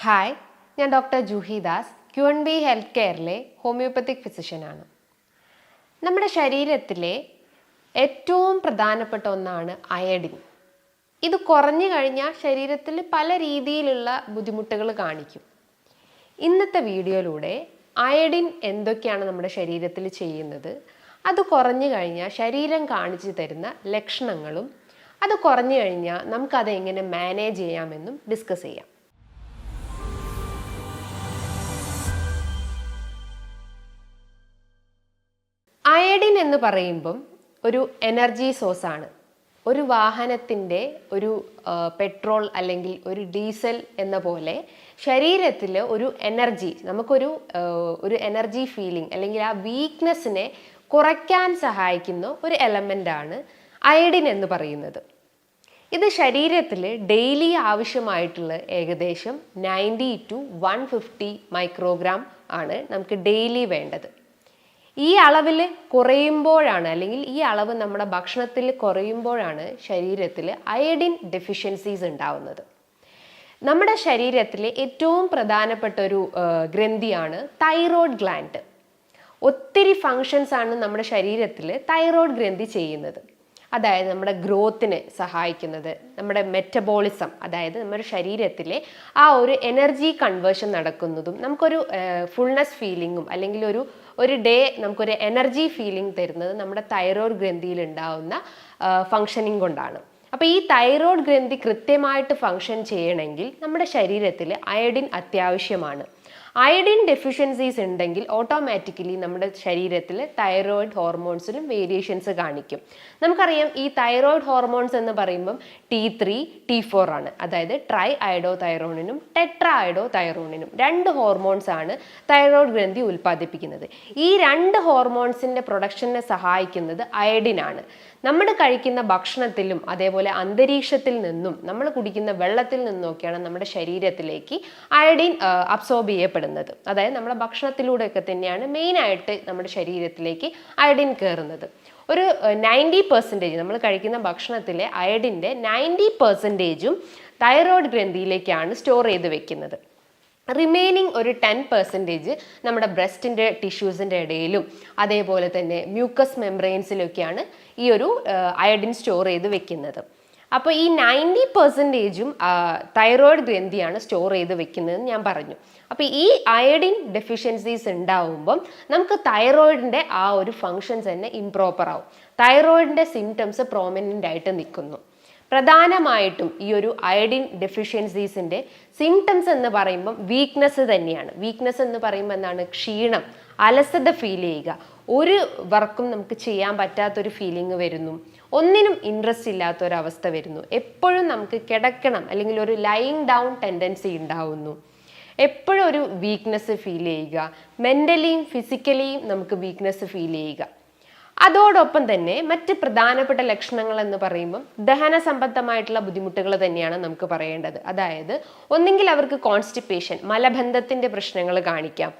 Hi, ഞാൻ doctor Juhi Das, Q&B health കെയറിലെ homeopathic ഫിസിഷ്യനാണ്. നമ്മുടെ ശരീരത്തിലെ ഏറ്റവും പ്രധാനപ്പെട്ട ഒന്നാണ് അയഡിൻ. ഇത് കുറഞ്ഞു കഴിഞ്ഞാൽ ശരീരത്തിൽ പല രീതിയിലുള്ള ബുദ്ധിമുട്ടുകൾ കാണിക്കും. ഇന്നത്തെ വീഡിയോയിലൂടെ അയഡിൻ എന്തൊക്കെയാണ് നമ്മുടെ ശരീരത്തിൽ ചെയ്യുന്നത്, അത് കുറഞ്ഞു കഴിഞ്ഞാൽ ശരീരം കാണിച്ചു തരുന്ന ലക്ഷണങ്ങളും അത് കുറഞ്ഞു കഴിഞ്ഞാൽ നമുക്കത് എങ്ങനെ മാനേജ് ചെയ്യാമെന്നും ഡിസ്കസ് ചെയ്യാം. അയഡിൻ എന്ന് പറയുമ്പം ഒരു എനർജി സോഴ്സാണ്. ഒരു വാഹനത്തിൻ്റെ ഒരു പെട്രോൾ അല്ലെങ്കിൽ ഒരു ഡീസൽ എന്ന പോലെ ശരീരത്തിൽ ഒരു എനർജി, നമുക്കൊരു എനർജി ഫീലിംഗ് അല്ലെങ്കിൽ ആ വീക്ക്നെസ്സിനെ കുറയ്ക്കാൻ സഹായിക്കുന്ന ഒരു എലമെൻ്റാണ് അയഡിൻ എന്ന് പറയുന്നത്. ഇത് ശരീരത്തിൽ ഡെയിലി ആവശ്യമായിട്ടുള്ള ഏകദേശം 90 to 150 മൈക്രോഗ്രാം ആണ് നമുക്ക് ഡെയിലി വേണ്ടത്. ഈ അളവിൽ കുറയുമ്പോഴാണ്, അല്ലെങ്കിൽ ഈ അളവ് നമ്മുടെ ഭക്ഷണത്തിൽ കുറയുമ്പോഴാണ് ശരീരത്തിൽ അയഡിൻ ഡെഫിഷ്യൻസീസ് ഉണ്ടാവുന്നത്. നമ്മുടെ ശരീരത്തിലെ ഏറ്റവും പ്രധാനപ്പെട്ട ഒരു ഗ്രന്ഥിയാണ് തൈറോയ്ഡ് ഗ്ലാൻഡ്. ഒത്തിരി ഫങ്ഷൻസ് ആണ് നമ്മുടെ ശരീരത്തിൽ തൈറോയ്ഡ് ഗ്രന്ഥി ചെയ്യുന്നത്. അതായത് നമ്മുടെ ഗ്രോത്തിനെ സഹായിക്കുന്നത്, നമ്മുടെ മെറ്റബോളിസം, അതായത് നമ്മുടെ ശരീരത്തിലെ ആ ഒരു എനർജി കൺവേർഷൻ നടക്കുന്നതും നമുക്കൊരു ഫുൾനെസ് ഫീലിങ്ങും അല്ലെങ്കിൽ ഒരു ഡേ നമുക്കൊരു എനർജി ഫീലിംഗ് തരുന്നത് നമ്മുടെ തൈറോയ്ഡ് ഗ്രന്ഥിയിൽ ഉണ്ടാവുന്ന ഫങ്ഷനിങ് കൊണ്ടാണ്. അപ്പോൾ ഈ തൈറോയ്ഡ് ഗ്രന്ഥി കൃത്യമായിട്ട് ഫങ്ഷൻ ചെയ്യണമെങ്കിൽ നമ്മുടെ ശരീരത്തിൽ അയഡിൻ അത്യാവശ്യമാണ്. അയഡിൻ ഡെഫിഷ്യൻസീസ് ഉണ്ടെങ്കിൽ ഓട്ടോമാറ്റിക്കലി നമ്മുടെ ശരീരത്തിൽ തൈറോയ്ഡ് ഹോർമോൺസിലും വേരിയേഷൻസ് കാണിക്കും. നമുക്കറിയാം, ഈ തൈറോയ്ഡ് ഹോർമോൺസ് എന്ന് പറയുമ്പം T3, T4 ആണ്. അതായത് ട്രൈ അയഡോ തൈറോണിനും ടെട്രാ അയഡോ തൈറോണിനും 2 ഹോർമോൺസ് ആണ് തൈറോയ്ഡ് ഗ്രന്ഥി ഉൽപ്പാദിപ്പിക്കുന്നത്. ഈ 2 ഹോർമോൺസിൻ്റെ പ്രൊഡക്ഷനെ സഹായിക്കുന്നത് അയഡിൻ ആണ്. നമ്മൾ കഴിക്കുന്ന ഭക്ഷണത്തിലും അതേപോലെ അന്തരീക്ഷത്തിൽ നിന്നും നമ്മൾ കുടിക്കുന്ന വെള്ളത്തിൽ നിന്നൊക്കെയാണ് നമ്മുടെ ശരീരത്തിലേക്ക് അയഡിൻ അബ്സോർബ് ചെയ്യപ്പെടുന്നത്. അതായത് നമ്മുടെ ഭക്ഷണത്തിലൂടെയൊക്കെ തന്നെയാണ് മെയിനായിട്ട് നമ്മുടെ ശരീരത്തിലേക്ക് അയഡിൻ കയറുന്നത്. ഒരു 90% നമ്മൾ കഴിക്കുന്ന ഭക്ഷണത്തിലെ അയഡിൻ്റെ 90% തൈറോയ്ഡ് ഗ്രന്ഥിയിലേക്കാണ് സ്റ്റോർ ചെയ്ത് വെക്കുന്നത്. റിമൈനിങ് ഒരു 10% നമ്മുടെ ബ്രസ്റ്റിൻ്റെ ടിഷ്യൂസിൻ്റെ ഇടയിലും അതേപോലെ തന്നെ മ്യൂക്കസ് മെംബ്രെയിൻസിലൊക്കെയാണ് ഈ ഒരു അയഡിൻ സ്റ്റോർ ചെയ്ത് വെക്കുന്നത്. അപ്പോൾ ഈ 90%ഉം തൈറോയ്ഡ് ഗ്രന്ഥിയാണ് സ്റ്റോർ ചെയ്ത് വെക്കുന്നതെന്ന് ഞാൻ പറഞ്ഞു. അപ്പോൾ ഈ അയഡിൻ ഡെഫിഷ്യൻസീസ് ഉണ്ടാവുമ്പം നമുക്ക് തൈറോയിഡിൻ്റെ ആ ഒരു ഫങ്ഷൻസ് തന്നെ ഇംപ്രോപ്പർ ആവും. തൈറോയിഡിൻ്റെ സിംറ്റംസ് പ്രോമിനൻ്റ് ആയിട്ട് നിൽക്കുന്നു. പ്രധാനമായിട്ടും ഈ ഒരു അയഡിൻ ഡെഫിഷ്യൻസീസിൻ്റെ സിംറ്റംസ് എന്ന് പറയുമ്പം വീക്ക്നെസ് തന്നെയാണ്. വീക്ക്നെസ് എന്ന് പറയുമ്പോൾ എന്താണ്? ക്ഷീണം, അലസത ഫീൽ ചെയ്യുക, ഒരു വർക്കും നമുക്ക് ചെയ്യാൻ പറ്റാത്തൊരു ഫീലിംഗ് വരുന്നു, ഒന്നിനും ഇൻട്രസ്റ്റ് ഇല്ലാത്തൊരവസ്ഥ വരുന്നു, എപ്പോഴും നമുക്ക് കിടക്കണം അല്ലെങ്കിൽ ഒരു ലൈങ് ഡൗൺ ടെൻഡൻസി ഉണ്ടാവുന്നു, എപ്പോഴും ഒരു വീക്ക്നെസ് ഫീൽ ചെയ്യുക, മെൻ്റലിയും ഫിസിക്കലിയും നമുക്ക് വീക്ക്നെസ് ഫീൽ ചെയ്യുക. അതോടൊപ്പം തന്നെ മറ്റ് പ്രധാനപ്പെട്ട ലക്ഷണങ്ങൾ എന്ന് പറയുമ്പം ദഹന സംബന്ധമായിട്ടുള്ള ബുദ്ധിമുട്ടുകൾ തന്നെയാണ് നമുക്ക് പറയേണ്ടത്. അതായത് ഒന്നെങ്കിൽ അവർക്ക് കോൺസ്റ്റിപ്പേഷൻ, മലബന്ധത്തിൻ്റെ പ്രശ്നങ്ങൾ കാണിക്കാം,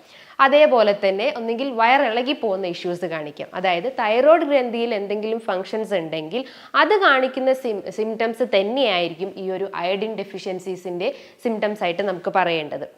അതേപോലെ തന്നെ ഒന്നെങ്കിൽ വയറിളകി പോകുന്ന ഇഷ്യൂസ് കാണിക്കാം. അതായത് തൈറോയ്ഡ് ഗ്രന്ഥിയിൽ എന്തെങ്കിലും ഫങ്ഷൻസ് ഉണ്ടെങ്കിൽ അത് കാണിക്കുന്ന സിംറ്റംസ് തന്നെയായിരിക്കും ഈ ഒരു അയഡിൻ ഡെഫിഷ്യൻസീസിൻ്റെ സിംറ്റംസ് ആയിട്ട് നമുക്ക് പറയേണ്ടത്.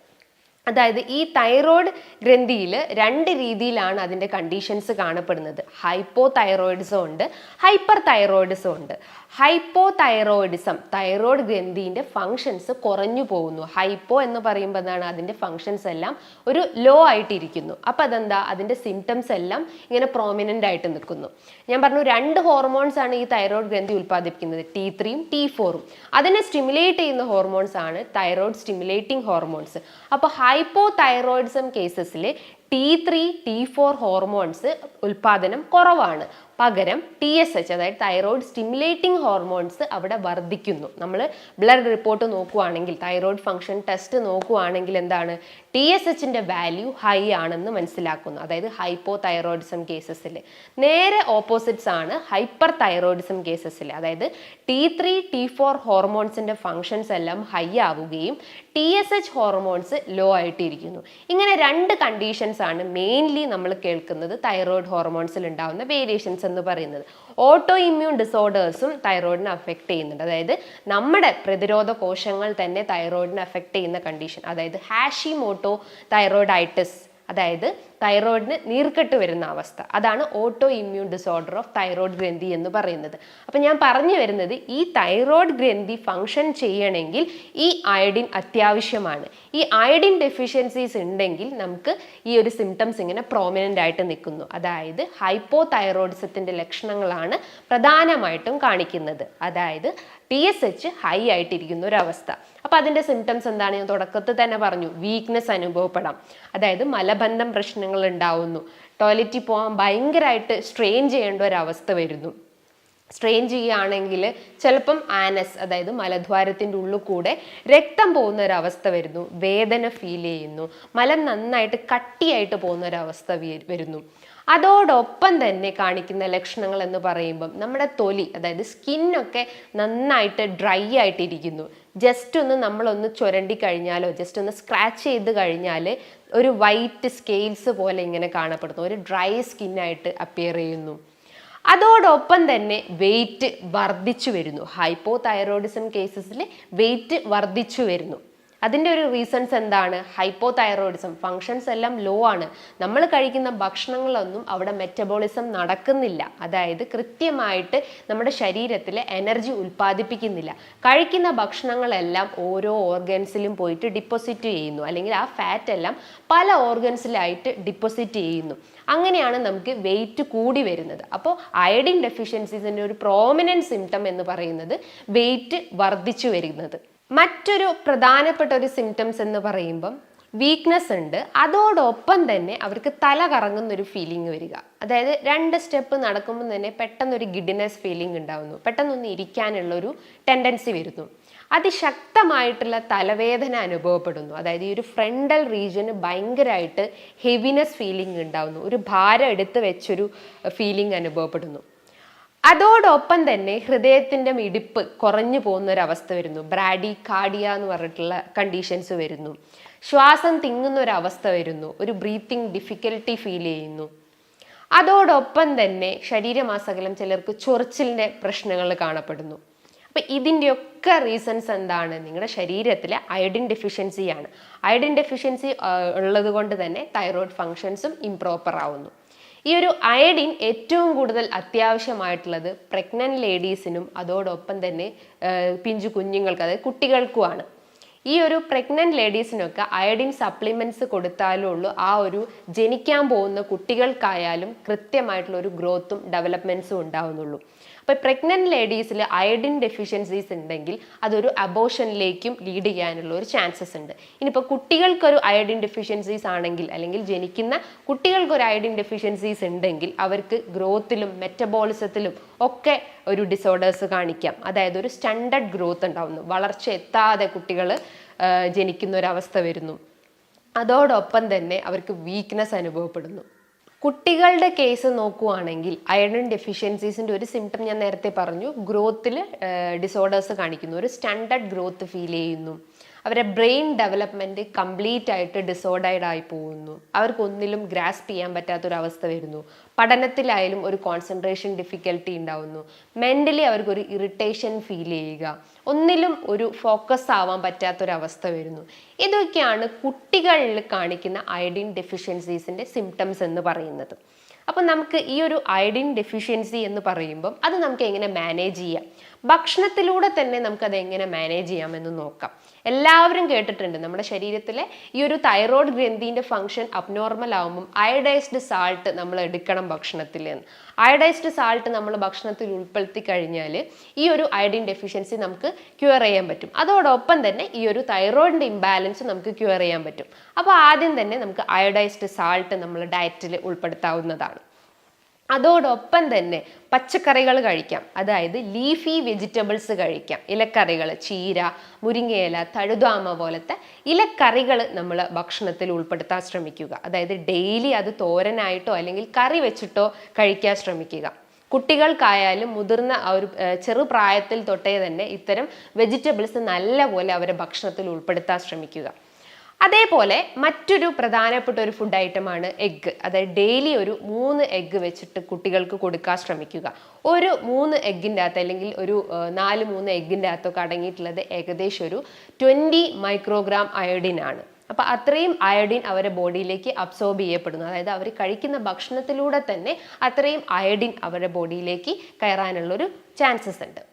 അതായത് ഈ തൈറോയ്ഡ് ഗ്രന്ഥിയിൽ 2 രീതിയിലാണ് അതിൻ്റെ കണ്ടീഷൻസ് കാണപ്പെടുന്നത്. ഹൈപ്പോ തൈറോയിഡിസം ഉണ്ട്, ഹൈപ്പർ തൈറോയിഡിസം ഉണ്ട്. ഹൈപ്പോ തൈറോയിഡിസം, തൈറോയ്ഡ് ഗ്രന്ഥിൻ്റെ ഫങ്ഷൻസ് കുറഞ്ഞു പോകുന്നു. ഹൈപ്പോ എന്ന് പറയുമ്പോൾ എന്താണ്? അതിൻ്റെ ഫങ്ഷൻസ് എല്ലാം ഒരു ലോ ആയിട്ടിരിക്കുന്നു. അപ്പോൾ അതെന്താ? അതിൻ്റെ സിംറ്റംസ് എല്ലാം ഇങ്ങനെ പ്രോമിനൻ്റ് ആയിട്ട് നിൽക്കുന്നു. ഞാൻ പറഞ്ഞു, 2 ഹോർമോൺസ് ആണ് ഈ തൈറോയ്ഡ് ഗ്രന്ഥി ഉൽപ്പാദിപ്പിക്കുന്നത്, T3ഉം T4ഉം. അതിനെ സ്റ്റിമുലേറ്റ് ചെയ്യുന്ന ഹോർമോൺസ് ആണ് തൈറോയ്ഡ് സ്റ്റിമുലേറ്റിംഗ് ഹോർമോൺസ്. അപ്പോൾ ഹൈപ്പോ തൈറോയിഡിസം കേസസിൽ T3, T4 ഹോർമോൺസ് ഉൽപ്പാദനം കുറവാണ്. പകരം TSH, അതായത് തൈറോയ്ഡ് സ്റ്റിമുലേറ്റിംഗ് ഹോർമോൺസ് അവിടെ വർദ്ധിക്കുന്നു. നമ്മൾ ബ്ലഡ് റിപ്പോർട്ട് നോക്കുവാണെങ്കിൽ, തൈറോയ്ഡ് ഫങ്ഷൻ ടെസ്റ്റ് നോക്കുവാണെങ്കിൽ എന്താണ്? TSHൻ്റെ വാല്യൂ ഹൈ ആണെന്ന് മനസ്സിലാക്കുന്നു. അതായത് ഹൈപ്പോ തൈറോയിഡിസം കേസസിൽ. നേരെ ഓപ്പോസിറ്റ്സ് ആണ് ഹൈപ്പർ തൈറോയിഡിസം കേസസിൽ. അതായത് T3, T4 ഹോർമോൺസിൻ്റെ ഫങ്ഷൻസ് എല്ലാം ഹൈ ആവുകയും TSH ഹോർമോൺസ് ലോ ആയിട്ടിരിക്കുന്നു. ഇങ്ങനെ 2 കണ്ടീഷൻസ് വേരിയേഷൻസ് ആണ് മെയിൻലി നമ്മൾ കേൾക്കുന്നത് തൈറോയ്ഡ് ഹോർമോൺസിൽ ഉണ്ടാവുന്ന വേരിയേഷൻസ് എന്ന് പറയുന്നത്. ഓട്ടോ ഇമ്മ്യൂൺ ഡിസോർഡേഴ്സും തൈറോയിഡിനെ അഫക്റ്റ് ചെയ്യുന്നുണ്ട്. അതായത് നമ്മുടെ പ്രതിരോധ കോശങ്ങൾ തന്നെ തൈറോയിഡിനെ അഫക്റ്റ് ചെയ്യുന്ന കണ്ടീഷൻ, അതായത് ഹാഷിമോട്ടോ തൈറോയിഡൈറ്റിസ്, അതായത് തൈറോയിഡിന് നീർക്കെട്ട് വരുന്ന അവസ്ഥ, അതാണ് auto immune disorder of thyroid ഗ്രന്ഥി എന്ന് പറയുന്നത്. അപ്പം ഞാൻ പറഞ്ഞു വരുന്നത്, ഈ തൈറോയ്ഡ് ഗ്രന്ഥി ഫങ്ഷൻ ചെയ്യണമെങ്കിൽ ഈ അയഡിൻ അത്യാവശ്യമാണ്. ഈ അയഡിൻ ഡെഫിഷ്യൻസീസ് ഉണ്ടെങ്കിൽ നമുക്ക് ഈ ഒരു സിംറ്റംസ് ഇങ്ങനെ പ്രോമിനൻ്റ് ആയിട്ട് നിൽക്കുന്നു. അതായത് ഹൈപ്പോ തൈറോയിഡിസത്തിൻ്റെ ലക്ഷണങ്ങളാണ് പ്രധാനമായിട്ടും കാണിക്കുന്നത്. അതായത് TSH ഹൈ ആയിട്ടിരിക്കുന്ന ഒരവസ്ഥ. അപ്പം അതിൻ്റെ സിംറ്റംസ് എന്താണ്? ഞാൻ തുടക്കത്തിൽ തന്നെ പറഞ്ഞു, വീക്ക്നെസ് അനുഭവപ്പെടാം, അതായത് മലബന്ധം പ്രശ്നങ്ങൾ ഉണ്ടാവുന്നു, ടോയ്ലറ്റിൽ പോകാൻ ഭയങ്കരമായിട്ട് സ്ട്രെയിൻ ചെയ്യേണ്ട ഒരവസ്ഥ വരുന്നു. സ്ട്രെയിൻ ചെയ്യുകയാണെങ്കിൽ ചിലപ്പം ആനസ്, അതായത് മലദ്വാരത്തിൻ്റെ ഉള്ളിൽ കൂടെ രക്തം പോകുന്ന ഒരവസ്ഥ വരുന്നു, വേദന ഫീൽ ചെയ്യുന്നു, മലം നന്നായിട്ട് കട്ടിയായിട്ട് പോകുന്ന ഒരവസ്ഥ വരുന്നു. അതോടൊപ്പം തന്നെ കാണിക്കുന്ന ലക്ഷണങ്ങൾ എന്ന് പറയുമ്പം നമ്മുടെ തൊലി, അതായത് സ്കിന്നൊക്കെ നന്നായിട്ട് ഡ്രൈ ആയിട്ടിരിക്കുന്നു. ജസ്റ്റ് ഒന്ന് നമ്മളൊന്ന് ചുരണ്ടി കഴിഞ്ഞാലോ ജസ്റ്റ് ഒന്ന് സ്ക്രാച്ച് ചെയ്ത് കഴിഞ്ഞാൽ ഒരു വൈറ്റ് സ്കെയിൽസ് പോലെ ഇങ്ങനെ കാണപ്പെടുന്നു, ഒരു ഡ്രൈ സ്കിന്നായിട്ട് അപ്പിയർ ചെയ്യുന്നു. അതോടൊപ്പം തന്നെ വെയിറ്റ് വർദ്ധിച്ചു വരുന്നു. ഹൈപ്പോ തൈറോയിഡിസം കേസസിൽ വെയിറ്റ് വർദ്ധിച്ചു വരുന്നു. അതിൻ്റെ ഒരു റീസൺസ് എന്താണ്? ഹൈപ്പോ തൈറോയിഡിസം, ഫങ്ഷൻസ് എല്ലാം ലോ ആണ്. നമ്മൾ കഴിക്കുന്ന ഭക്ഷണങ്ങളൊന്നും അവിടെ മെറ്റബോളിസം നടക്കുന്നില്ല, അതായത് കൃത്യമായിട്ട് നമ്മുടെ ശരീരത്തിൽ എനർജി ഉൽപ്പാദിപ്പിക്കുന്നില്ല. കഴിക്കുന്ന ഭക്ഷണങ്ങളെല്ലാം ഓരോ ഓർഗൻസിലും പോയിട്ട് ഡിപ്പോസിറ്റ് ചെയ്യുന്നു, അല്ലെങ്കിൽ ആ ഫാറ്റ് എല്ലാം പല ഓർഗൻസിലായിട്ട് ഡിപ്പോസിറ്റ് ചെയ്യുന്നു. അങ്ങനെയാണ് നമുക്ക് വെയിറ്റ് കൂടി വരുന്നത്. അപ്പോൾ അയഡിൻ ഡെഫിഷ്യൻസീസിൻ്റെ ഒരു പ്രോമിനൻറ്റ് സിംറ്റം എന്ന് പറയുന്നത് വെയിറ്റ് വർദ്ധിച്ചു വരുന്നത്. മറ്റൊരു പ്രധാനപ്പെട്ട ഒരു സിംറ്റംസ് എന്ന് പറയുമ്പം വീക്ക്നെസ് ഉണ്ട്. അതോടൊപ്പം തന്നെ അവർക്ക് തല കറങ്ങുന്ന ഒരു ഫീലിംഗ് വരിക. അതായത് 2 സ്റ്റെപ്പ് നടക്കുമ്പോൾ തന്നെ പെട്ടെന്നൊരു ഗിഡിനെസ് ഫീലിംഗ് ഉണ്ടാവുന്നു, പെട്ടെന്നൊന്ന് ഇരിക്കാനുള്ളൊരു ടെൻഡൻസി വരുന്നു. അതിശക്തമായിട്ടുള്ള തലവേദന അനുഭവപ്പെടുന്നു. അതായത് ഈ ഒരു ഫ്രണ്ടൽ റീജിയന് ഭയങ്കരമായിട്ട് ഹെവിനെസ് ഫീലിംഗ് ഉണ്ടാവുന്നു, ഒരു ഭാരം എടുത്ത് വെച്ചൊരു ഫീലിംഗ് അനുഭവപ്പെടുന്നു. അതോടൊപ്പം തന്നെ ഹൃദയത്തിൻ്റെ മിടിപ്പ് കുറഞ്ഞു പോകുന്ന ഒരവസ്ഥ വരുന്നു, ബ്രാഡി കാർഡിയ എന്ന് പറഞ്ഞിട്ടുള്ള കണ്ടീഷൻസ് വരുന്നു. ശ്വാസം തിങ്ങുന്ന ഒരവസ്ഥ വരുന്നു, ഒരു ബ്രീത്തിങ് ഡിഫിക്കൽട്ടി ഫീൽ ചെയ്യുന്നു. അതോടൊപ്പം തന്നെ ശരീരമാസകലം ചിലർക്ക് ചൊറിച്ചിലിൻ്റെ പ്രശ്നങ്ങൾ കാണപ്പെടുന്നു. അപ്പം ഇതിൻ്റെയൊക്കെ റീസൺസ് എന്താണ്? നിങ്ങളുടെ ശരീരത്തിലെ അയഡിൻ ഡെഫിഷ്യൻസിയാണ്. അയഡിൻ ഡെഫിഷ്യൻസി ഉള്ളത് കൊണ്ട് തന്നെ തൈറോയ്ഡ് ഫങ്ഷൻസും ഇംപ്രോപ്പർ ആവുന്നു. ഈ ഒരു അയഡിൻ ഏറ്റവും കൂടുതൽ അത്യാവശ്യമായിട്ടുള്ളത് പ്രഗ്നന്റ് ലേഡീസിനും അതോടൊപ്പം തന്നെ പിഞ്ചു കുഞ്ഞുങ്ങൾക്ക്, അതായത് കുട്ടികൾക്കുമാണ്. ഈ ഒരു പ്രഗ്നന്റ് ലേഡീസിനൊക്കെ അയഡിൻ സപ്ലിമെന്റ്സ് കൊടുത്താലേ ഉള്ളൂ ആ ഒരു ജനിക്കാൻ പോകുന്ന കുട്ടികൾക്കായാലും കൃത്യമായിട്ടുള്ള ഒരു ഗ്രോത്തും ഡെവലപ്മെന്റ്സും ഉണ്ടാവുന്നുള്ളൂ. അപ്പോൾ പ്രഗ്നന്റ് ലേഡീസിൽ അയഡിൻ ഡെഫിഷ്യൻസീസ് ഉണ്ടെങ്കിൽ അതൊരു അബോർഷനിലേക്കും ലീഡ് ചെയ്യാനുള്ള ഒരു ചാൻസസ് ഉണ്ട്. ഇനിയിപ്പോൾ കുട്ടികൾക്കൊരു അയഡിൻ ഡെഫിഷ്യൻസീസ് ആണെങ്കിൽ, അല്ലെങ്കിൽ ജനിക്കുന്ന കുട്ടികൾക്കൊരു അയഡിൻ ഡെഫിഷ്യൻസീസ് ഉണ്ടെങ്കിൽ അവർക്ക് ഗ്രോത്തിലും മെറ്റബോളിസത്തിലും ഒക്കെ ഒരു ഡിസോർഡേഴ്സ് കാണിക്കാം. അതായത് ഒരു സ്റ്റണ്ടഡ് ഗ്രോത്ത് ഉണ്ടാവുന്നു, വളർച്ച എത്താതെ കുട്ടികൾ ജനിക്കുന്ന ഒരവസ്ഥ വരുന്നു. അതോടൊപ്പം തന്നെ അവർക്ക് വീക്ക്നെസ് അനുഭവപ്പെടുന്നു. കുട്ടികളുടെ കേസ് നോക്കുകയാണെങ്കിൽ അയഡിൻ ഡെഫിഷ്യൻസീസിൻ്റെ ഒരു സിംറ്റം ഞാൻ നേരത്തെ പറഞ്ഞു, ഗ്രോത്തിൽ ഡിസോർഡേഴ്സ് കാണിക്കുന്നു, ഒരു സ്റ്റണ്ടഡ് ഗ്രോത്ത് ഫീൽ ചെയ്യുന്നു, അവരുടെ ബ്രെയിൻ ഡെവലപ്മെൻറ്റ് കംപ്ലീറ്റ് ആയിട്ട് ഡിസോർഡേർഡ് ആയി പോകുന്നു, അവർക്കൊന്നിലും ഗ്രാസ്പ് ചെയ്യാൻ പറ്റാത്തൊരവസ്ഥ വരുന്നു, പഠനത്തിലായാലും ഒരു കോൺസെൻട്രേഷൻ ഡിഫിക്കൽട്ടി ഉണ്ടാവുന്നു, മെൻ്റലി അവർക്കൊരു ഇറിറ്റേഷൻ ഫീൽ ചെയ്യുക, ഒന്നിലും ഒരു ഫോക്കസ് ആവാൻ പറ്റാത്തൊരവസ്ഥ വരുന്നു. ഇതൊക്കെയാണ് കുട്ടികളിൽ കാണിക്കുന്ന അയഡിൻ ഡെഫിഷ്യൻസീസിൻ്റെ സിംറ്റംസ് എന്ന് പറയുന്നത്. അപ്പം നമുക്ക് ഈ ഒരു അയഡിൻ ഡെഫിഷ്യൻസി എന്ന് പറയുമ്പം അത് നമുക്ക് എങ്ങനെ മാനേജ് ചെയ്യാം, ഭക്ഷണത്തിലൂടെ തന്നെ നമുക്കത് എങ്ങനെ മാനേജ് ചെയ്യാമെന്ന് നോക്കാം. എല്ലാവരും കേട്ടിട്ടുണ്ട് നമ്മുടെ ശരീരത്തിലെ ഈ ഒരു തൈറോയ്ഡ് ഗ്രന്ഥിൻ്റെ ഫങ്ഷൻ അബ്നോർമൽ ആകുമ്പം അയഡൈസ്ഡ് സാൾട്ട് നമ്മൾ എടുക്കണം ഭക്ഷണത്തിൽ എന്ന്. അയഡൈസ്ഡ് സാൾട്ട് നമ്മൾ ഭക്ഷണത്തിൽ ഉൾപ്പെടുത്തി കഴിഞ്ഞാൽ ഈ ഒരു അയഡിൻ ഡെഫിഷ്യൻസി നമുക്ക് ക്യൂർ ചെയ്യാൻ പറ്റും. അതോടൊപ്പം തന്നെ ഈ ഒരു തൈറോയിഡിൻ്റെ ഇംബാലൻസ് നമുക്ക് ക്യൂർ ചെയ്യാൻ പറ്റും. അപ്പോൾ ആദ്യം തന്നെ നമുക്ക് അയഡൈസ്ഡ് സാൾട്ട് നമ്മൾ ഡയറ്റിൽ ഉൾപ്പെടുത്താവുന്നതാണ്. അതോടൊപ്പം തന്നെ പച്ചക്കറികൾ കഴിക്കാം, അതായത് ലീഫി വെജിറ്റബിൾസ് കഴിക്കാം, ഇലക്കറികൾ, ചീര, മുരിങ്ങയില, തഴുതാമ പോലത്തെ ഇലക്കറികൾ നമ്മൾ ഭക്ഷണത്തിൽ ഉൾപ്പെടുത്താൻ ശ്രമിക്കുക. അതായത് ഡെയിലി അത് തോരനായിട്ടോ അല്ലെങ്കിൽ കറി വെച്ചിട്ടോ കഴിക്കാൻ ശ്രമിക്കുക. കുട്ടികൾക്കായാലും മുതിർന്ന ഒരു ചെറുപ്രായത്തിൽ തൊട്ടേ തന്നെ ഇത്തരം വെജിറ്റബിൾസ് നല്ലപോലെ അവരെ ഭക്ഷണത്തിൽ ഉൾപ്പെടുത്താൻ ശ്രമിക്കുക. അതേപോലെ മറ്റൊരു പ്രധാനപ്പെട്ട ഒരു ഫുഡ് ഐറ്റമാണ് എഗ്ഗ്. അതായത് ഡെയിലി ഒരു 3 എഗ്ഗ് വെച്ചിട്ട് കുട്ടികൾക്ക് കൊടുക്കാൻ ശ്രമിക്കുക. ഒരു 3 എഗ്ഗിൻ്റെ അകത്ത് അല്ലെങ്കിൽ ഒരു 3 എഗ്ഗിൻ്റെ അകത്തൊക്കെ അടങ്ങിയിട്ടുള്ളത് ഏകദേശം ഒരു 20 മൈക്രോഗ്രാം അയോഡിൻ ആണ്. അപ്പോൾ അത്രയും അയോഡിൻ അവരുടെ ബോഡിയിലേക്ക് അബ്സോർബ് ചെയ്യപ്പെടുന്നു. അതായത് അവർ കഴിക്കുന്ന ഭക്ഷണത്തിലൂടെ തന്നെ അത്രയും അയോഡിൻ അവരുടെ ബോഡിയിലേക്ക് കയറാനുള്ളൊരു ചാൻസസ് ഉണ്ട്.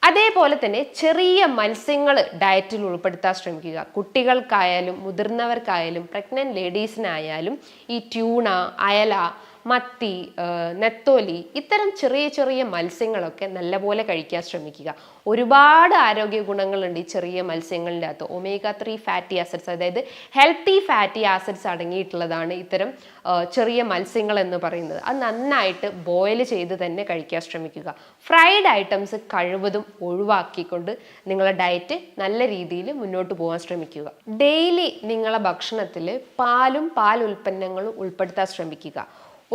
അതേപോലെ തന്നെ ചെറിയ മത്സ്യങ്ങൾ ഡയറ്റിൽ ഉൾപ്പെടുത്താൻ ശ്രമിക്കുക. കുട്ടികൾക്കായാലും മുതിർന്നവർക്കായാലും പ്രഗ്നന്റ് ലേഡീസിനായാലും ഈ ട്യൂണ, അയല, മത്തി, നെത്തോലി ഇത്തരം ചെറിയ ചെറിയ മത്സ്യങ്ങളൊക്കെ നല്ലപോലെ കഴിക്കാൻ ശ്രമിക്കുക. ഒരുപാട് ആരോഗ്യ ഗുണങ്ങളുണ്ട് ഈ ചെറിയ മത്സ്യങ്ങളുടെ അകത്ത്. omega-3 ഫാറ്റി ആസിഡ്സ്, അതായത് ഹെൽത്തി ഫാറ്റി ആസിഡ്സ് അടങ്ങിയിട്ടുള്ളതാണ് ഇത്തരം ചെറിയ മത്സ്യങ്ങൾ എന്ന് പറയുന്നത്. അത് നന്നായിട്ട് ബോയിൽ ചെയ്ത് തന്നെ കഴിക്കാൻ ശ്രമിക്കുക. ഫ്രൈഡ് ഐറ്റംസ് കഴിവതും ഒഴിവാക്കിക്കൊണ്ട് നിങ്ങളുടെ ഡയറ്റ് നല്ല രീതിയിൽ മുന്നോട്ട് പോകാൻ ശ്രമിക്കുക. ഡെയിലി നിങ്ങളുടെ ഭക്ഷണത്തിൽ പാലും പാൽ ഉൽപ്പന്നങ്ങളും ഉൾപ്പെടുത്താൻ ശ്രമിക്കുക.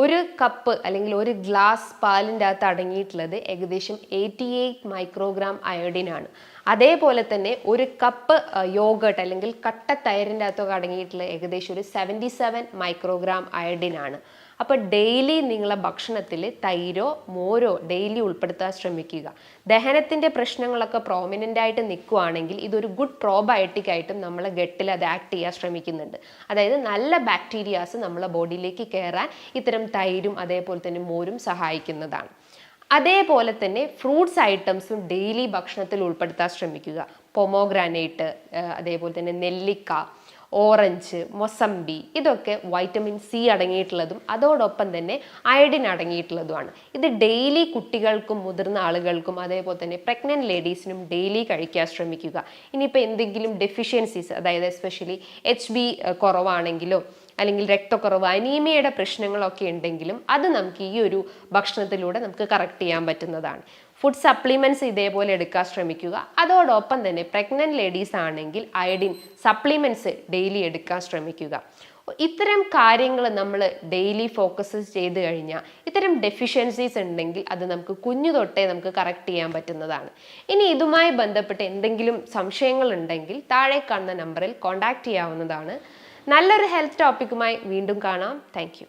ഒരു കപ്പ് അല്ലെങ്കിൽ ഒരു ഗ്ലാസ് പാലിൻ്റെ അകത്ത് അടങ്ങിയിട്ടുള്ളത് ഏകദേശം 88 മൈക്രോഗ്രാം അയോഡിൻ ആണ്. അതേപോലെ തന്നെ ഒരു കപ്പ് യോഗട്ട് അല്ലെങ്കിൽ കട്ട തൈരിൻ്റെ അകത്തൊക്കെ അടങ്ങിയിട്ടുള്ളത് ഏകദേശം ഒരു 77 മൈക്രോഗ്രാം അയോഡിൻ ആണ്. അപ്പോൾ ഡെയിലി നിങ്ങളെ ഭക്ഷണത്തിൽ തൈരോ മോരോ ഡെയിലി ഉൾപ്പെടുത്താൻ ശ്രമിക്കുക. ദഹനത്തിൻ്റെ പ്രശ്നങ്ങളൊക്കെ പ്രോമിനൻ്റ് ആയിട്ട് നിൽക്കുകയാണെങ്കിൽ ഇതൊരു ഗുഡ് പ്രോബയോട്ടിക് ആയിട്ടും നമ്മളെ ഗട്ടിൽ അത് ആക്ട് ചെയ്യാൻ ശ്രമിക്കുന്നുണ്ട്. അതായത് നല്ല ബാക്ടീരിയാസ് നമ്മളെ ബോഡിയിലേക്ക് കയറാൻ ഇത്തരം തൈരും അതേപോലെ തന്നെ മോരും സഹായിക്കുന്നതാണ്. അതേപോലെ തന്നെ ഫ്രൂട്ട്സ് ഐറ്റംസും ഡെയിലി ഭക്ഷണത്തിൽ ഉൾപ്പെടുത്താൻ ശ്രമിക്കുക. പൊമോഗ്രാനൈറ്റ്, അതേപോലെ തന്നെ നെല്ലിക്ക, ഓറഞ്ച്, മൊസംബി ഇതൊക്കെ വൈറ്റമിൻ സി അടങ്ങിയിട്ടുള്ളതും അതോടൊപ്പം തന്നെ അയഡിൻ അടങ്ങിയിട്ടുള്ളതുമാണ്. ഇത് ഡെയിലി കുട്ടികൾക്കും മുതിർന്ന ആളുകൾക്കും അതേപോലെ തന്നെ പ്രഗ്നന്റ് ലേഡീസിനും ഡെയിലി കഴിക്കാൻ ശ്രമിക്കുക. ഇനിയിപ്പോൾ എന്തെങ്കിലും ഡെഫിഷ്യൻസീസ്, അതായത് എസ്പെഷ്യലി HB കുറവാണെങ്കിലോ അല്ലെങ്കിൽ രക്തക്കുറവ്, അനീമിയയുടെ പ്രശ്നങ്ങളൊക്കെ ഉണ്ടെങ്കിലും അത് നമുക്ക് ഈ ഒരു ഭക്ഷണത്തിലൂടെ നമുക്ക് കറക്റ്റ് ചെയ്യാൻ പറ്റുന്നതാണ്. ഫുഡ് സപ്ലിമെൻറ്റ്സ് ഇതേപോലെ എടുക്കാൻ ശ്രമിക്കുക. അതോടൊപ്പം തന്നെ പ്രഗ്നന്റ് ലേഡീസ് ആണെങ്കിൽ അയഡിൻ സപ്ലിമെൻറ്റ്സ് ഡെയിലി എടുക്കാൻ ശ്രമിക്കുക. ഇത്തരം കാര്യങ്ങൾ നമ്മൾ ഡെയിലി ഫോക്കസ് ചെയ്ത് കഴിഞ്ഞാൽ ഇത്തരം ഡെഫിഷ്യൻസീസ് ഉണ്ടെങ്കിൽ അത് നമുക്ക് കുഞ്ഞു തൊട്ടേ നമുക്ക് കറക്റ്റ് ചെയ്യാൻ പറ്റുന്നതാണ്. ഇനി ഇതുമായി ബന്ധപ്പെട്ട് എന്തെങ്കിലും സംശയങ്ങൾ ഉണ്ടെങ്കിൽ താഴെ കാണുന്ന നമ്പറിൽ കോൺടാക്റ്റ് ചെയ്യാവുന്നതാണ്. നല്ലൊരു ഹെൽത്ത് ടോപ്പിക്കുമായി വീണ്ടും കാണാം. Thank you.